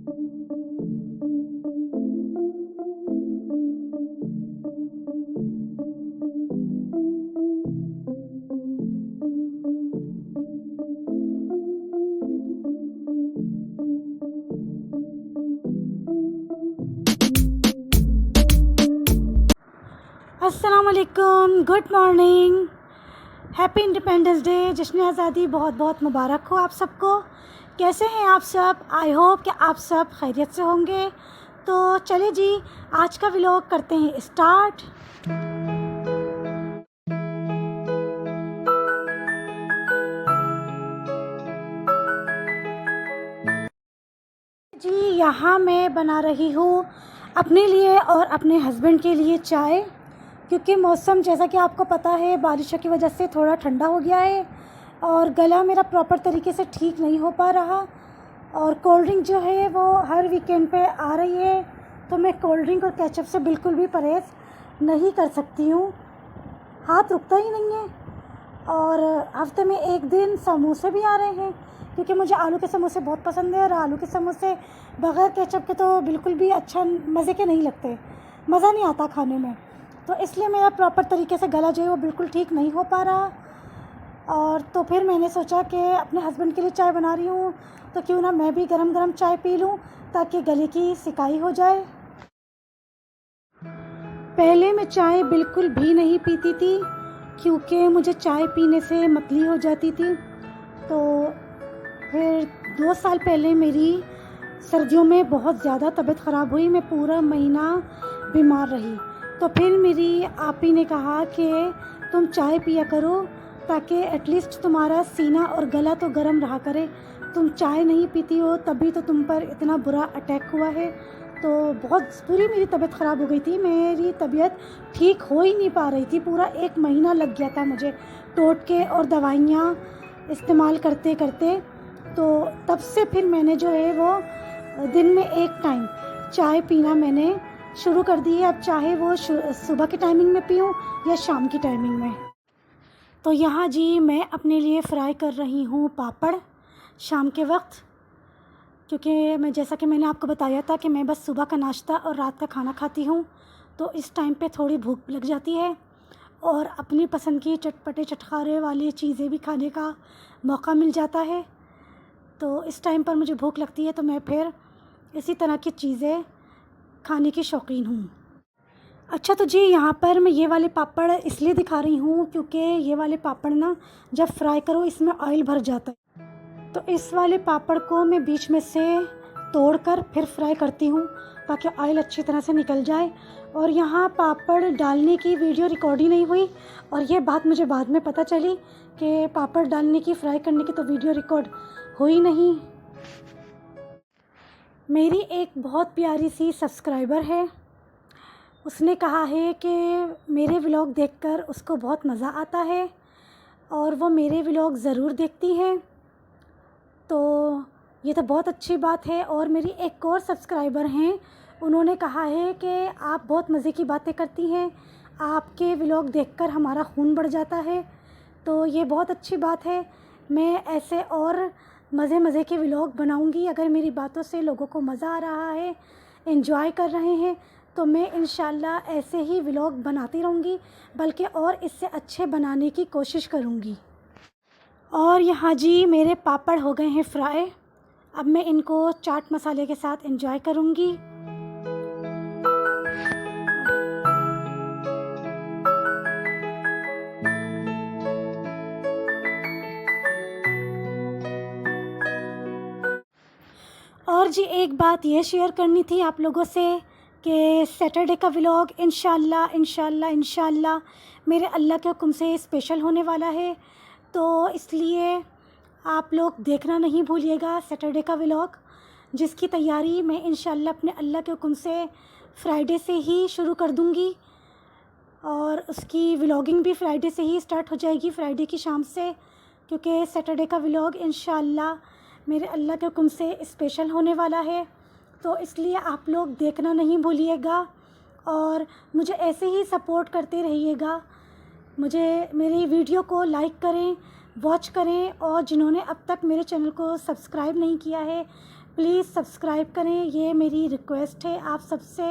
अस्सलाम वालेकुम, good morning, happy independence day, जश्न आज़ादी बहुत बहुत मुबारक हो आप सबको। कैसे हैं आप सब? आई होप कि आप सब खैरियत से होंगे। तो चलिए जी, आज का व्लॉग करते हैं स्टार्ट। जी, यहाँ मैं बना रही हूँ अपने लिए और अपने हस्बैंड के लिए चाय, क्योंकि मौसम जैसा कि आपको पता है बारिशों की वजह से थोड़ा ठंडा हो गया है और गला मेरा प्रॉपर तरीके से ठीक नहीं हो पा रहा। और कोल्ड ड्रिंक जो है वो हर वीकेंड पे आ रही है, तो मैं कोल्ड ड्रिंक और केचप से बिल्कुल भी परहेज़ नहीं कर सकती हूँ, हाथ रुकता ही नहीं है। और हफ्ते में एक दिन समोसे भी आ रहे हैं, क्योंकि मुझे आलू के समोसे बहुत पसंद है और आलू के समोसे बग़ैर केचप के तो बिल्कुल भी अच्छा मज़े के नहीं लगते, मज़ा नहीं आता खाने में। तो इसलिए मेरा प्रॉपर तरीके से गला जो है वो बिल्कुल ठीक नहीं हो पा रहा। और तो फिर मैंने सोचा कि अपने हस्बैंड के लिए चाय बना रही हूँ, तो क्यों ना मैं भी गरम गरम चाय पी लूँ ताकि गले की सिकाई हो जाए। पहले मैं चाय बिल्कुल भी नहीं पीती थी, क्योंकि मुझे चाय पीने से मतली हो जाती थी। तो फिर 2 साल पहले मेरी सर्दियों में बहुत ज़्यादा तबीयत ख़राब हुई, मैं पूरा महीना बीमार रही। तो फिर मेरी आपी ने कहा कि तुम चाय पिया करो ताकि एटलीस्ट तुम्हारा सीना और गला तो गर्म रहा करे। तुम चाय नहीं पीती हो तभी तो तुम पर इतना बुरा अटैक हुआ है। तो बहुत पूरी मेरी तबीयत ख़राब हो गई थी, मेरी तबीयत ठीक हो ही नहीं पा रही थी। पूरा 1 महीना लग गया था मुझे टोटके और दवाइयाँ इस्तेमाल करते करते। तो तब से फिर मैंने जो है वो दिन में 1 टाइम चाय पीना मैंने शुरू कर दी है। अब चाहे वो सुबह की टाइमिंग में पीऊँ या शाम की टाइमिंग में। तो यहाँ जी मैं अपने लिए फ्राई कर रही हूँ पापड़ शाम के वक्त, क्योंकि मैं जैसा कि मैंने आपको बताया था कि मैं बस सुबह का नाश्ता और रात का खाना खाती हूँ, तो इस टाइम पे थोड़ी भूख लग जाती है और अपनी पसंद की चटपटे चटखारे वाली चीज़ें भी खाने का मौका मिल जाता है। तो इस टाइम पर मुझे भूख लगती है तो मैं फिर इसी तरह की चीज़ें खाने की शौकीन हूँ। अच्छा, तो जी यहाँ पर मैं ये वाले पापड़ इसलिए दिखा रही हूँ क्योंकि ये वाले पापड़ ना जब फ्राई करो इसमें ऑयल भर जाता है। तो इस वाले पापड़ को मैं बीच में से तोड़कर फिर फ्राई करती हूँ ताकि ऑयल अच्छी तरह से निकल जाए। और यहाँ पापड़ डालने की वीडियो रिकॉर्ड ही नहीं हुई, और ये बात मुझे बाद में पता चली कि पापड़ डालने की फ्राई करने की तो वीडियो रिकॉर्ड हुई नहीं। मेरी एक बहुत प्यारी सी सब्सक्राइबर है, उसने कहा है कि मेरे व्लॉग देखकर उसको बहुत मज़ा आता है और वो मेरे व्लॉग ज़रूर देखती हैं। तो ये तो बहुत अच्छी बात है। और मेरी एक और सब्सक्राइबर हैं, उन्होंने कहा है कि आप बहुत मज़े की बातें करती हैं, आपके व्लॉग देखकर हमारा खून बढ़ जाता है। तो ये बहुत अच्छी बात है, मैं ऐसे और मज़े के व्लॉग बनाऊंगी। अगर मेरी बातों से लोगों को मज़ा आ रहा है, एंजॉय कर रहे हैं, तो मैं इंशाल्लाह ऐसे ही व्लॉग बनाती रहूँगी, बल्कि और इससे अच्छे बनाने की कोशिश करूँगी। और यहाँ जी मेरे पापड़ हो गए हैं फ्राई, अब मैं इनको चाट मसाले के साथ एंजॉय करूँगी। और जी एक बात ये शेयर करनी थी आप लोगों से कि सैटरडे का व्लॉग इंशाल्लाह मेरे अल्लाह के हुक्म से स्पेशल होने वाला है। तो इसलिए आप लोग देखना नहीं भूलिएगा सैटरडे का व्लॉग, जिसकी तैयारी मैं इंशाल्लाह अपने अल्लाह के हुक्म से फ्राइडे से ही शुरू कर दूँगी। और उसकी व्लॉगिंग भी फ्राइडे से ही स्टार्ट हो जाएगी, फ्राइडे की शाम से, क्योंकि सैटरडे का व्लॉग इंशाल्लाह मेरे अल्लाह के हुक्म से स्पेशल होने वाला है। तो इसलिए आप लोग देखना नहीं भूलिएगा और मुझे ऐसे ही सपोर्ट करते रहिएगा। मुझे मेरी वीडियो को लाइक करें, वॉच करें, और जिन्होंने अब तक मेरे चैनल को सब्सक्राइब नहीं किया है प्लीज़ सब्सक्राइब करें, ये मेरी रिक्वेस्ट है आप सबसे।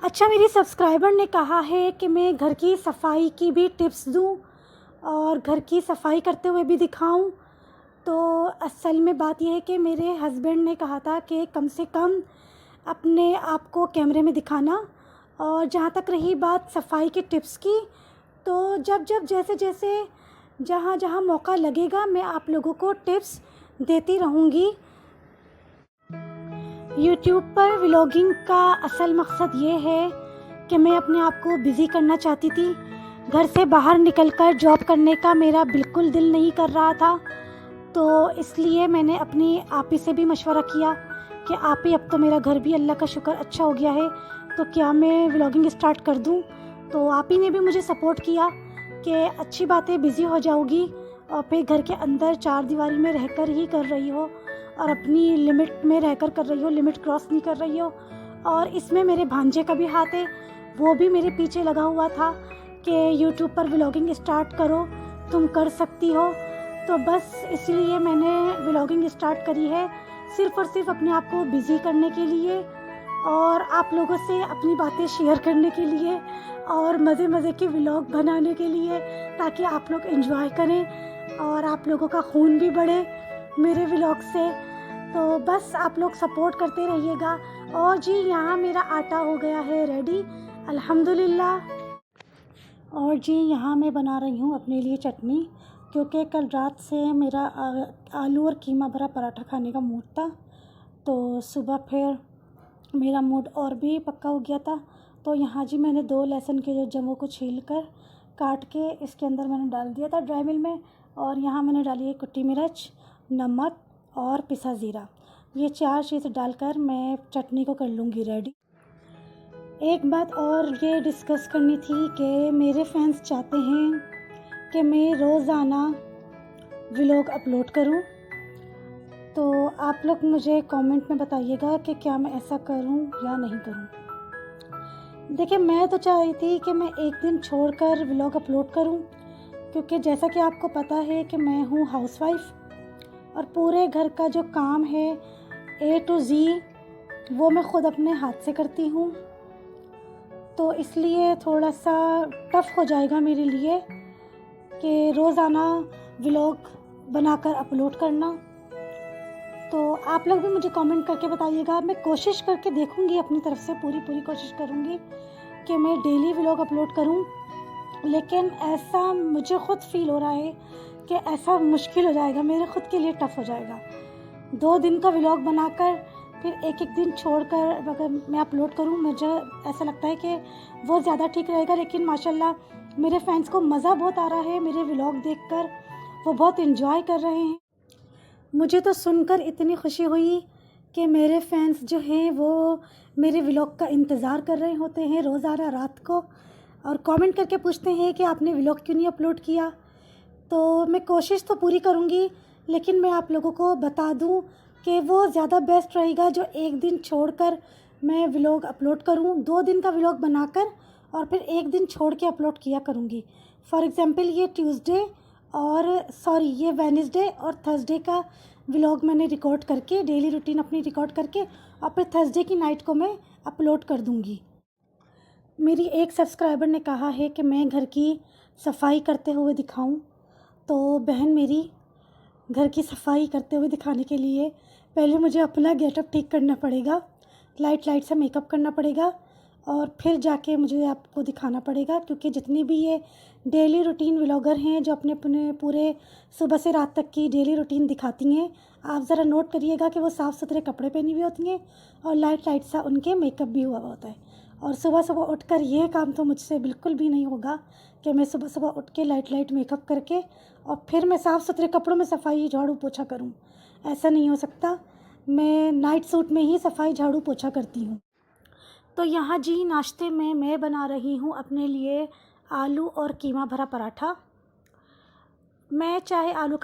अच्छा, मेरी सब्सक्राइबर ने कहा है कि मैं घर की सफाई की भी टिप्स दूं और घर की सफाई करते हुए भी दिखाऊं। तो असल में बात यह है कि मेरे हस्बैंड ने कहा था कि कम से कम अपने आप को कैमरे में दिखाना। और जहाँ तक रही बात सफाई के टिप्स की, तो जब जब जैसे जैसे जहाँ जहाँ मौका लगेगा मैं आप लोगों को टिप्स देती रहूँगी। यूट्यूब पर व्लॉगिंग का असल मकसद ये है कि मैं अपने आप को बिज़ी करना चाहती थी। घर से बाहर निकलकर जॉब करने का मेरा बिल्कुल दिल नहीं कर रहा था, तो इसलिए मैंने अपनी आपी से भी मशवरा किया कि आपी, अब तो मेरा घर भी अल्लाह का शुक्र अच्छा हो गया है, तो क्या मैं व्लॉगिंग स्टार्ट कर दूं। तो आपी ने भी मुझे सपोर्ट किया कि अच्छी बात है, बिज़ी हो जाओगी और फिर घर के अंदर चार दीवारी में रहकर ही कर रही हो और अपनी लिमिट में रहकर कर रही हो, लिमिट क्रॉस नहीं कर रही हो। और इसमें मेरे भांजे का भी हाथ है, वो भी मेरे पीछे लगा हुआ था कि यूट्यूब पर व्लॉगिंग स्टार्ट करो, तुम कर सकती हो। तो बस इसलिए मैंने व्लॉगिंग स्टार्ट करी है, सिर्फ़ और सिर्फ अपने आप को बिज़ी करने के लिए और आप लोगों से अपनी बातें शेयर करने के लिए और मज़े मज़े के व्लॉग बनाने के लिए, ताकि आप लोग एंजॉय करें और आप लोगों का खून भी बढ़े मेरे व्लॉग से। तो बस आप लोग सपोर्ट करते रहिएगा। और जी, यहाँ मेरा आटा हो गया है रेडी, अल्हम्दुलिल्लाह। और जी, यहाँ मैं बना रही हूँ अपने लिए चटनी, क्योंकि कल रात से मेरा आलू और कीमा भरा पराठा खाने का मूड था, तो सुबह फिर मेरा मूड और भी पक्का हो गया था। तो यहाँ जी मैंने 2 लहसुन के जो जमों को छील कर काट के इसके अंदर मैंने डाल दिया था ड्राई मिल में। और यहाँ मैंने डाली है कुटी मिर्च, नमक और पिसा ज़ीरा। ये 4 चीज़ डालकर मैं चटनी को कर लूँगी रेडी। एक बात और ये डिस्कस करनी थी कि मेरे फैंस चाहते हैं कि मैं रोज़ाना व्लॉग अपलोड करूं, तो आप लोग मुझे कमेंट में बताइएगा कि क्या मैं ऐसा करूं या नहीं करूं। देखिए, मैं तो चाह रही थी कि मैं एक दिन छोड़कर व्लॉग अपलोड करूं, क्योंकि जैसा कि आपको पता है कि मैं हूं हाउसवाइफ और पूरे घर का जो काम है A to Z वो मैं ख़ुद अपने हाथ से करती हूं। तो इसलिए थोड़ा सा टफ़ हो जाएगा मेरे लिए कि रोज़ाना व्लॉग बनाकर अपलोड करना। तो आप लोग भी मुझे कमेंट करके बताइएगा। मैं कोशिश करके देखूंगी, अपनी तरफ से पूरी कोशिश करूंगी कि मैं डेली व्लॉग अपलोड करूं, लेकिन ऐसा मुझे ख़ुद फील हो रहा है कि ऐसा मुश्किल हो जाएगा, मेरे ख़ुद के लिए टफ़ हो जाएगा। 2 दिन का व्लॉग बनाकर फिर एक दिन छोड़कर अगर मैं अपलोड करूं, मुझे ऐसा लगता है कि वो ज़्यादा ठीक रहेगा। लेकिन माशाल्लाह मेरे फैंस को मज़ा बहुत आ रहा है मेरे व्लॉग देखकर, वो बहुत एंजॉय कर रहे हैं। मुझे तो सुनकर इतनी खुशी हुई कि मेरे फैंस जो हैं वो मेरे व्लॉग का इंतज़ार कर रहे होते हैं रोज़ाना रात को, और कमेंट करके पूछते हैं कि आपने व्लॉग क्यों नहीं अपलोड किया। तो मैं कोशिश तो पूरी करूँगी, लेकिन मैं आप लोगों को बता दूँ कि वो ज़्यादा बेस्ट रहेगा जो एक दिन छोड़कर मैं व्लॉग अपलोड करूँ। 2 दिन का व्लॉग बनाकर और फिर एक दिन छोड़ के अपलोड किया करूँगी। फॉर एग्ज़ाम्पल ये ट्यूसडे ये वेडनेसडे और थर्सडे का व्लॉग मैंने रिकॉर्ड करके, डेली रूटीन अपनी रिकॉर्ड करके और फिर थर्सडे की नाइट को मैं अपलोड कर दूँगी। मेरी एक सब्सक्राइबर ने कहा है कि मैं घर की सफाई करते हुए दिखाऊं, तो बहन मेरी, घर की सफाई करते हुए दिखाने के लिए पहले मुझे अपना गेटअप ठीक करना पड़ेगा, लाइट से मेकअप करना पड़ेगा और फिर जाके मुझे आपको दिखाना पड़ेगा। क्योंकि जितनी भी ये डेली रूटीन व्लॉगर हैं जो अपने अपने पूरे सुबह से रात तक की डेली रूटीन दिखाती हैं, आप ज़रा नोट करिएगा कि वो साफ़ सुथरे कपड़े पहनी हुई होती हैं और लाइट सा उनके मेकअप भी हुआ होता है। और सुबह उठकर ये काम तो मुझसे बिल्कुल भी नहीं होगा कि मैं सुबह उठ के लाइट मेकअप करके और फिर मैं साफ़ सुथरे कपड़ों में सफाई झाड़ू पोछा करूं। ऐसा नहीं हो सकता। मैं नाइट सूट में ही सफाई झाड़ू पोछा करती हूं। तो यहाँ जी नाश्ते में मैं बना रही हूँ अपने लिए आलू और कीमा भरा पराठा। मैं चाहे आलू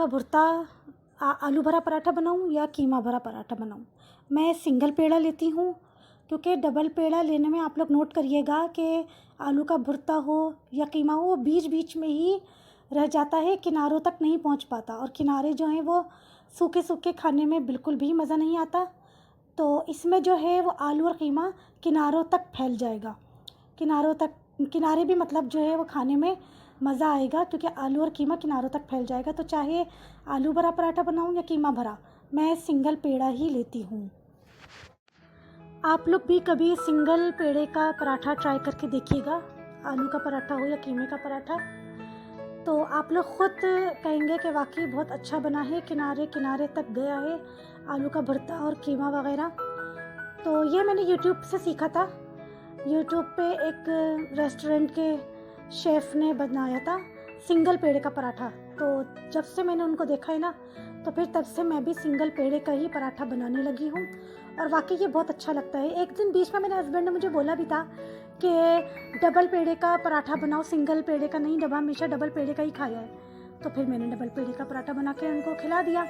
भरा पराठा बनाऊँ या कीमा भरा पराठा बनाऊँ, मैं सिंगल पेड़ा लेती हूँ, क्योंकि डबल पेड़ा लेने में आप लोग नोट करिएगा कि आलू का भुर्ता हो या कीमा हो, वो बीच में ही रह जाता है, किनारों तक नहीं पहुंच पाता और किनारे जो हैं वो सूखे सूखे खाने में बिल्कुल भी मज़ा नहीं आता। तो इसमें जो है वो आलू और कीमा किनारों तक फैल जाएगा, किनारों तक, किनारे भी मतलब जो है वो खाने में मज़ा आएगा, क्योंकि आलू और कीमा किनारों तक फैल जाएगा। तो चाहे आलू भरा पराठा बनाऊँ या कीमा भरा, मैं सिंगल पेड़ा ही लेती हूँ। आप लोग भी कभी सिंगल पेड़े का पराठा ट्राई करके देखिएगा, आलू का पराठा हो या कीमे का पराठा। तो आप लोग ख़ुद कहेंगे कि वाकई बहुत अच्छा बना है, किनारे किनारे तक गया है आलू का भरता और कीमा वगैरह। तो ये मैंने यूट्यूब से सीखा था। यूट्यूब पे एक रेस्टोरेंट के शेफ़ ने बनाया था सिंगल पेड़े का पराठा। तो जब से मैंने उनको देखा है ना, तो फिर तब से मैं भी सिंगल पेड़े का ही पराठा बनाने लगी हूँ, और वाकई ये बहुत अच्छा लगता है। एक दिन बीच में मेरे हस्बैंड ने मुझे बोला भी था कि डबल पेड़े का पराठा बनाओ, सिंगल पेड़े का नहीं, हमेशा डबल पेड़े का ही खाया है। तो फिर मैंने डबल पेड़े का पराठा बना के उनको खिला दिया।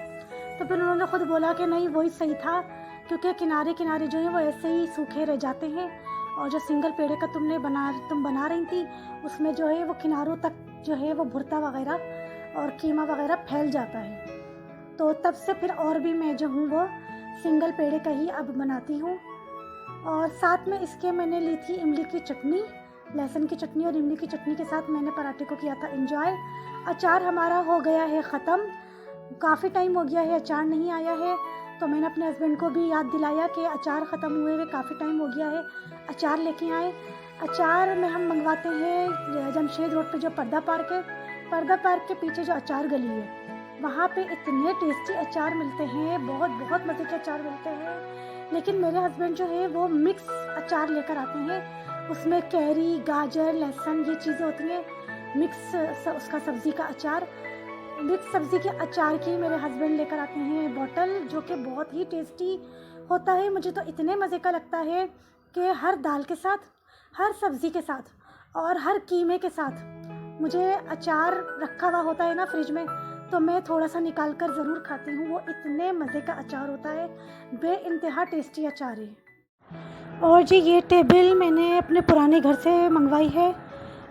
तो फिर उन्होंने ख़ुद बोला कि नहीं, वही सही था, क्योंकि किनारे किनारे जो है वो ऐसे ही सूखे रह जाते हैं, और जो सिंगल पेड़े का तुम बना रही थी, उसमें जो है वो किनारों तक जो है वो भुर्ता वगैरह और कीमा वगैरह फैल जाता है। तो तब से फिर और भी मैं जो हूँ वो सिंगल पेड़े का ही अब बनाती हूँ। और साथ में इसके मैंने ली थी इमली की चटनी, लहसुन की चटनी और इमली की चटनी के साथ मैंने पराठे को किया था एंजॉय। अचार हमारा हो गया है ख़त्म, काफ़ी टाइम हो गया है अचार नहीं आया है। तो मैंने अपने हस्बैंड को भी याद दिलाया कि अचार ख़त्म हुए हुए काफ़ी टाइम हो गया है, अचार लेके आए। अचार में हम मंगवाते हैं जमशेद रोड पे जो पर्दा पार्क के पीछे जो अचार गली है, वहाँ पे इतने टेस्टी अचार मिलते हैं, बहुत बहुत मज़े के अचार मिलते हैं। लेकिन मेरे हस्बैंड जो है वो मिक्स अचार लेकर आते हैं, उसमें कैरी, गाजर, लहसुन ये चीज़ें होती हैं, मिक्स उसका सब्ज़ी का अचार। मिक्स सब्ज़ी के अचार की मेरे हस्बैंड लेकर आते हैं बॉटल, जो कि बहुत ही टेस्टी होता है। मुझे तो इतने मज़े का लगता है कि हर दाल के साथ, हर सब्ज़ी के साथ और हर कीमे के साथ मुझे अचार रखा हुआ होता है ना फ्रिज में, तो मैं थोड़ा सा निकाल कर ज़रूर खाती हूँ। वो इतने मज़े का अचार होता है, बेइंतहा टेस्टी अचार है। और जी ये टेबल मैंने अपने पुराने घर से मंगवाई है,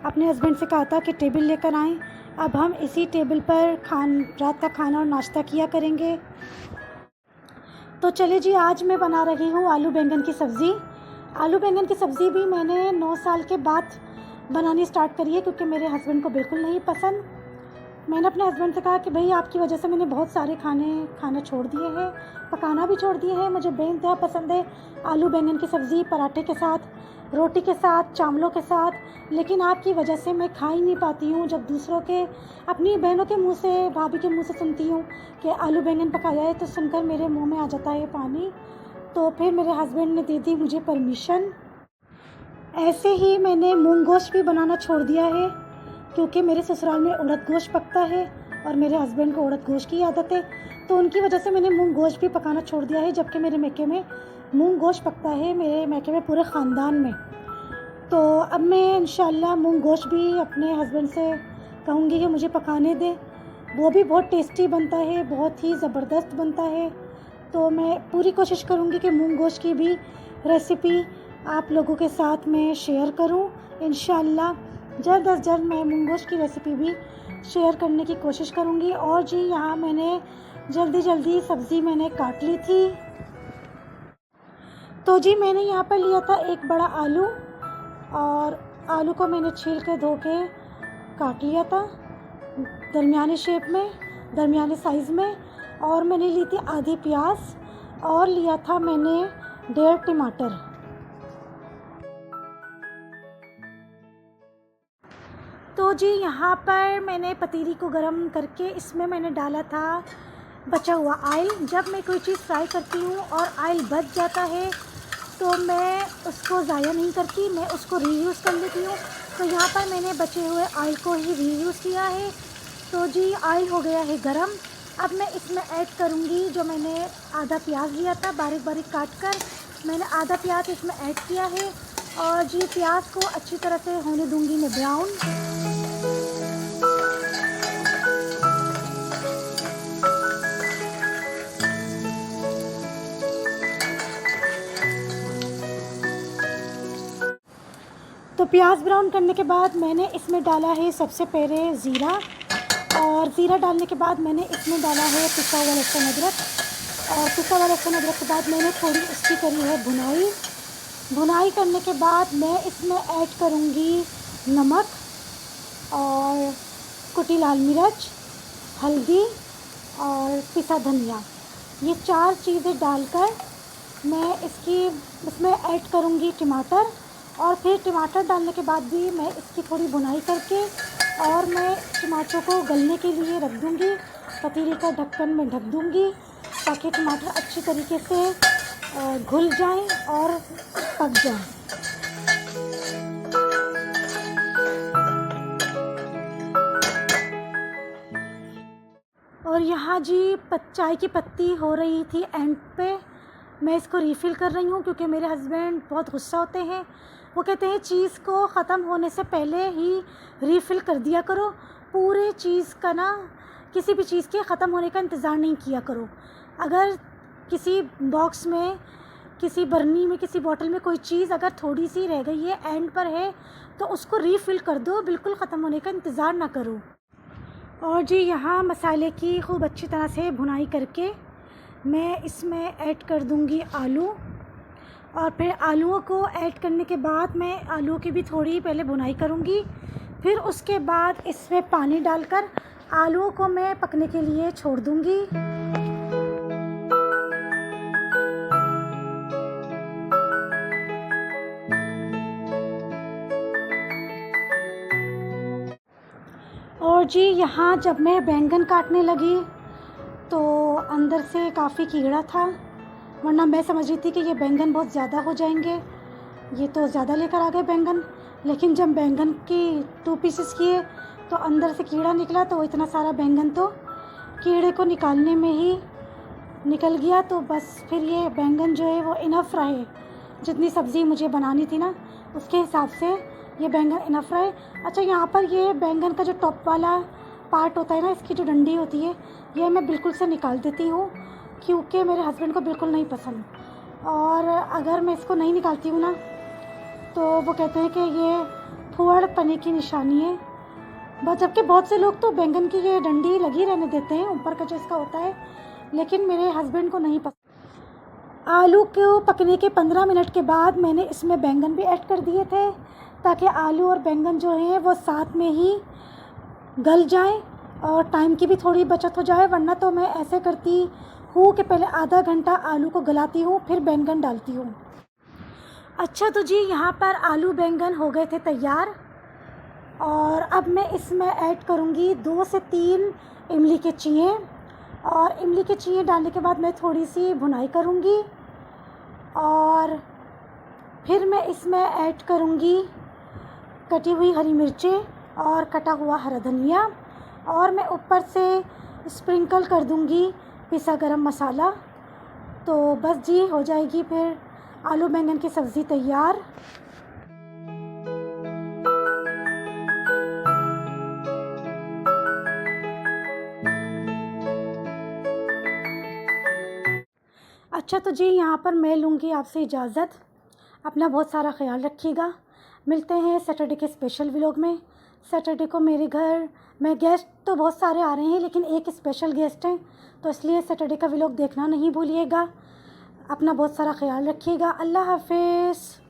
अपने हस्बैंड से कहा था कि टेबल लेकर आएँ। अब हम इसी टेबल पर रात का खाना और नाश्ता किया करेंगे। तो चलिए जी, आज मैं बना रही हूँ आलू बैंगन की सब्ज़ी। आलू बैंगन की सब्ज़ी भी मैंने 9 साल के बाद बनानी स्टार्ट करी है, क्योंकि मेरे हस्बैंड को बिल्कुल नहीं पसंद। मैंने अपने हस्बैंड से कहा कि भाई आपकी वजह से मैंने बहुत सारे खाना छोड़ दिए हैं, पकाना भी छोड़ दिए हैं। मुझे बेइंतहा पसंद है आलू बैंगन की सब्ज़ी, पराठे के साथ, रोटी के साथ, चावलों के साथ, लेकिन आपकी वजह से मैं खा ही नहीं पाती हूँ। जब दूसरों के, अपनी बहनों के मुंह से, भाभी के मुंह से सुनती हूँ कि आलू बैंगन पकाया है, तो सुनकर मेरे मुंह में आ जाता है पानी। तो फिर मेरे हस्बैंड ने दे दी मुझे परमिशन। ऐसे ही मैंने मूंग गोश्त भी बनाना छोड़ दिया है, क्योंकि मेरे ससुराल में उड़द गोश्त पकता है और मेरे हस्बैंड को उड़द गोश्त की आदत है, तो उनकी वजह से मैंने मूंग गोश्त भी पकाना छोड़ दिया है। जबकि मेरे मैके में मूंग गोश्त पकता है, मेरे मैके में पूरे ख़ानदान में। तो अब मैं इंशाल्लाह मूंग गोश्त भी अपने हस्बैंड से कहूँगी कि मुझे पकाने दें। वो भी बहुत टेस्टी बनता है, बहुत ही ज़बरदस्त बनता है। तो मैं पूरी कोशिश करूँगी कि मूंग गोश्त की भी रेसिपी आप लोगों के साथ मैं शेयर करूँ। इंशाल्लाह जल्द अज जल्द मैं मूंग गोश्त की रेसिपी भी शेयर करने की कोशिश करूँगी। और जी यहाँ मैंने जल्दी सब्ज़ी मैंने काट ली थी। तो जी मैंने यहाँ पर लिया था एक बड़ा आलू, और आलू को मैंने छील के धो के काट लिया था दरमियाने शेप में, दरमियाने साइज़ में। और मैंने ली थी आधी प्याज, और लिया था मैंने 1.5 टमाटर। तो जी यहाँ पर मैंने पतीली को गरम करके इसमें मैंने डाला था बचा हुआ ऑयल। जब मैं कोई चीज़ फ्राई करती हूँ और ऑयल बच जाता है, तो मैं उसको ज़ाया नहीं करती, मैं उसको रीयूज़ कर लेती हूँ। तो यहाँ पर मैंने बचे हुए ऑयल को ही रीयूज़ किया है। तो जी ऑयल हो गया है गरम। अब मैं इसमें ऐड करूँगी, जो मैंने आधा प्याज लिया था बारीक बारीक काट कर, मैंने आधा प्याज इसमें ऐड किया है। और जी प्याज को अच्छी तरह से होने दूँगी मैं ब्राउन। तो प्याज ब्राउन करने के बाद मैंने इसमें डाला है सबसे पहले ज़ीरा, और ज़ीरा डालने के बाद मैंने इसमें डाला है पिसा हुआ लहसुन अदरक। और पिसा हुआ लहसुन अदरक के बाद मैंने थोड़ी इसकी करी है भुनाई। भुनाई करने के बाद मैं इसमें ऐड करूँगी नमक और कुटी लाल मिर्च, हल्दी और पिसा धनिया। ये 4 चीज़ें डालकर मैं इसमें ऐड करूँगी टमाटर। और फिर टमाटर डालने के बाद भी मैं इसकी थोड़ी भुनाई करके और मैं टमाटर को गलने के लिए रख दूँगी। पतीले का ढक्कन में ढक दूँगी ताकि टमाटर अच्छी तरीके से घुल जाएं और पक जाएं। और यहाँ जी चाय की पत्ती हो रही थी एंड पे, मैं इसको रीफ़िल कर रही हूँ क्योंकि मेरे हस्बैंड बहुत गुस्सा होते हैं। वो कहते हैं चीज़ को ख़त्म होने से पहले ही रीफ़िल कर दिया करो। पूरे चीज़ का ना, किसी भी चीज़ के ख़त्म होने का इंतज़ार नहीं किया करो। अगर किसी बॉक्स में, किसी बर्नी में, किसी बॉटल में कोई चीज़ अगर थोड़ी सी रह गई है, एंड पर है, तो उसको रीफ़िल कर दो, बिल्कुल ख़त्म होने का इंतज़ार ना करो। और जी यहाँ मसाले की खूब अच्छी तरह से भुनाई करके मैं इसमें ऐड कर दूँगी आलू। और फिर आलूओं को ऐड करने के बाद मैं आलू की भी थोड़ी पहले भुनाई करूँगी। फिर उसके बाद इसमें पानी डालकर आलूओं को मैं पकने के लिए छोड़ दूँगी। और जी यहाँ जब मैं बैंगन काटने लगी तो अंदर से काफ़ी कीड़ा था, वरना मैं समझ रही थी कि ये बैंगन बहुत ज़्यादा हो जाएंगे, ये तो ज़्यादा लेकर आ गए बैंगन। लेकिन जब बैंगन की 2 पीसेस किए तो अंदर से कीड़ा निकला, तो इतना सारा बैंगन तो कीड़े को निकालने में ही निकल गया। तो बस फिर ये बैंगन जो है वो इनफ रहे, जितनी सब्ज़ी मुझे बनानी थी ना उसके हिसाब से ये बैंगन इनफ रहे। अच्छा, यहाँ पर ये बैंगन का जो टॉप वाला पार्ट होता है ना, इसकी जो डंडी होती है, ये मैं बिल्कुल से निकाल देती हूँ क्योंकि मेरे हस्बैंड को बिल्कुल नहीं पसंद। और अगर मैं इसको नहीं निकालती हूँ ना तो वो कहते हैं कि ये फुहड़पने की निशानी है। बस जबकि बहुत से लोग तो बैंगन की ये डंडी लगी रहने देते हैं, ऊपर का जो इसका होता है, लेकिन मेरे हस्बैंड को नहीं पसंद। आलू को पकने के 15 मिनट के बाद मैंने इसमें बैंगन भी ऐड कर दिए थे ताकि आलू और बैंगन जो है वो साथ में ही गल जाएं और टाइम की भी थोड़ी बचत हो जाए। वरना तो मैं ऐसे करती हूँ कि पहले आधा घंटा आलू को गलाती हूँ, फिर बैंगन डालती हूँ। अच्छा, तो जी यहाँ पर आलू बैंगन हो गए थे तैयार। और अब मैं इसमें ऐड करूँगी 2 से 3 इमली के चीए। और इमली के चीए डालने के बाद मैं थोड़ी सी भुनाई करूँगी और फिर मैं इसमें ऐड करूँगी कटी हुई हरी मिर्चें और कटा हुआ हरा धनिया। और मैं ऊपर से स्प्रिंकल कर दूँगी पिसा गरम मसाला। तो बस जी हो जाएगी फिर आलू बैंगन की सब्ज़ी तैयार। अच्छा, तो जी यहाँ पर मैं लूँगी आपसे इजाज़त। अपना बहुत सारा ख्याल रखिएगा। मिलते हैं सैटरडे के स्पेशल व्लॉग में। सैटरडे को मेरे घर में गेस्ट तो बहुत सारे आ रहे हैं, लेकिन एक स्पेशल गेस्ट हैं, तो इसलिए सैटरडे का व्लॉग देखना नहीं भूलिएगा। अपना बहुत सारा ख्याल रखिएगा। अल्लाह हाफ़िज़।